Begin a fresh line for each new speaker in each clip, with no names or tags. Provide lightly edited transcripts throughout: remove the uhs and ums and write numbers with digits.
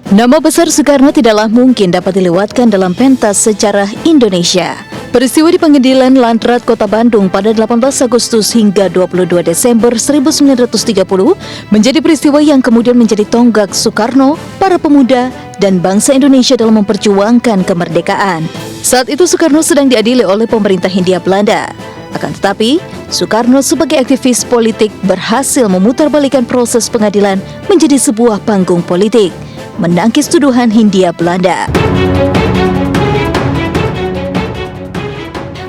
Nama besar Soekarno tidaklah mungkin dapat dilewatkan dalam pentas sejarah Indonesia. Peristiwa di Pengadilan Landrat Kota Bandung pada 18 Agustus hingga 22 Desember 1930 menjadi peristiwa yang kemudian menjadi tonggak Soekarno, para pemuda, dan bangsa Indonesia dalam memperjuangkan kemerdekaan. Saat itu Soekarno sedang diadili oleh pemerintah Hindia Belanda. Akan tetapi, Soekarno sebagai aktivis politik berhasil memutarbalikkan proses pengadilan menjadi sebuah panggung politik, menangkis tuduhan Hindia Belanda.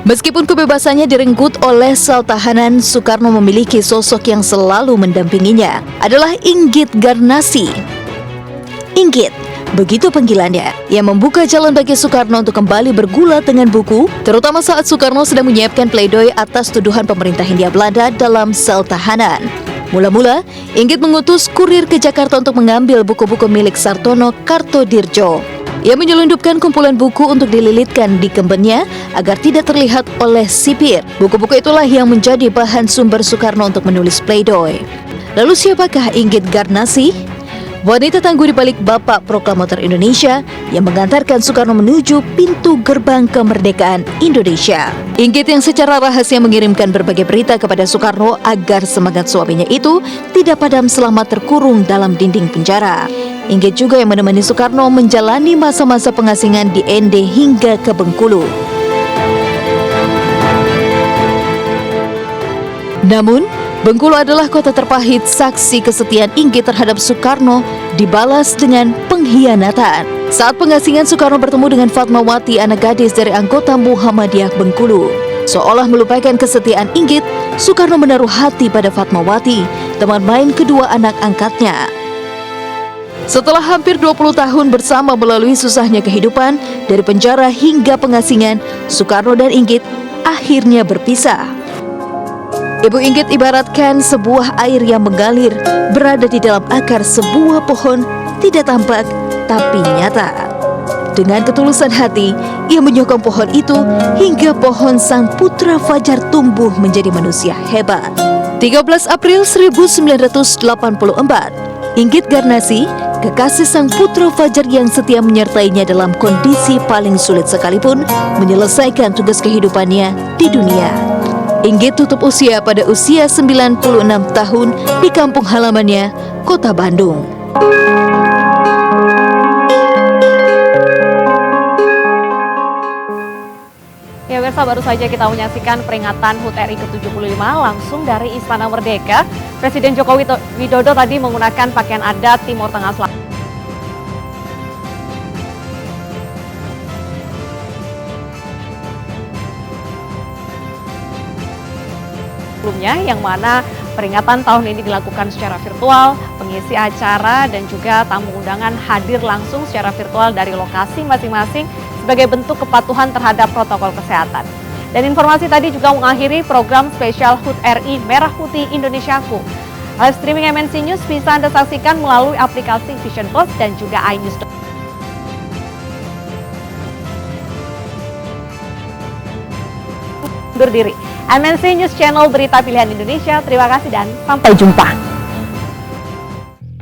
Meskipun kebebasannya direnggut oleh sel tahanan, Soekarno memiliki sosok yang selalu mendampinginya, adalah Inggit Garnassi. Inggit, begitu panggilannya, yang membuka jalan bagi Soekarno untuk kembali bergulat dengan buku, terutama saat Soekarno sedang menyiapkan pledoi atas tuduhan pemerintah Hindia Belanda dalam sel tahanan. Mula-mula, Inggit mengutus kurir ke Jakarta untuk mengambil buku-buku milik Sartono Kartodirjo. Ia menyelundupkan kumpulan buku untuk dililitkan di kembennya agar tidak terlihat oleh sipir. Buku-buku itulah yang menjadi bahan sumber Soekarno untuk menulis pledoi. Lalu siapakah Inggit Garnassi? Wanita tangguh di balik Bapak Proklamator Indonesia yang mengantarkan Soekarno menuju pintu gerbang kemerdekaan Indonesia. Inggit yang secara rahasia mengirimkan berbagai berita kepada Soekarno agar semangat suaminya itu tidak padam selama terkurung dalam dinding penjara. Inggit juga yang menemani Soekarno menjalani masa-masa pengasingan di ND hingga ke Bengkulu. Namun, Bengkulu adalah kota terpahit. Saksi kesetiaan Inggit terhadap Soekarno dibalas dengan pengkhianatan. Saat pengasingan, Soekarno bertemu dengan Fatmawati, anak gadis dari anggota Muhammadiyah Bengkulu. Seolah melupakan kesetiaan Inggit, Soekarno menaruh hati pada Fatmawati, teman main kedua anak angkatnya. Setelah hampir 20 tahun bersama melalui susahnya kehidupan, dari penjara hingga pengasingan, Soekarno dan Inggit akhirnya berpisah. Ibu Inggit ibaratkan sebuah air yang mengalir berada di dalam akar sebuah pohon, tidak tampak tapi nyata. Dengan ketulusan hati, ia menyokong pohon itu hingga pohon sang putra Fajar tumbuh menjadi manusia hebat. 13 April 1984, Inggit Garnassi, kekasih sang putra Fajar yang setia menyertainya dalam kondisi paling sulit sekalipun, menyelesaikan tugas kehidupannya di dunia. Inggit tutup usia pada usia 96 tahun di kampung halamannya, Kota Bandung.
Ya pemirsa, baru saja kita menyaksikan peringatan HUT RI ke-75 langsung dari Istana Merdeka. Presiden Joko Widodo tadi menggunakan pakaian adat Timur Tengah Selatan. Sebelumnya, yang mana peringatan tahun ini dilakukan secara virtual, pengisi acara dan juga tamu undangan hadir langsung secara virtual dari lokasi masing-masing sebagai bentuk kepatuhan terhadap protokol kesehatan. Dan informasi tadi juga mengakhiri program spesial HUT RI Merah Putih Indonesiaku. Live streaming MNC News bisa Anda saksikan melalui aplikasi Vision Plus dan juga iNews. Undur diri. MNC News Channel Berita Pilihan Indonesia. Terima kasih dan sampai jumpa.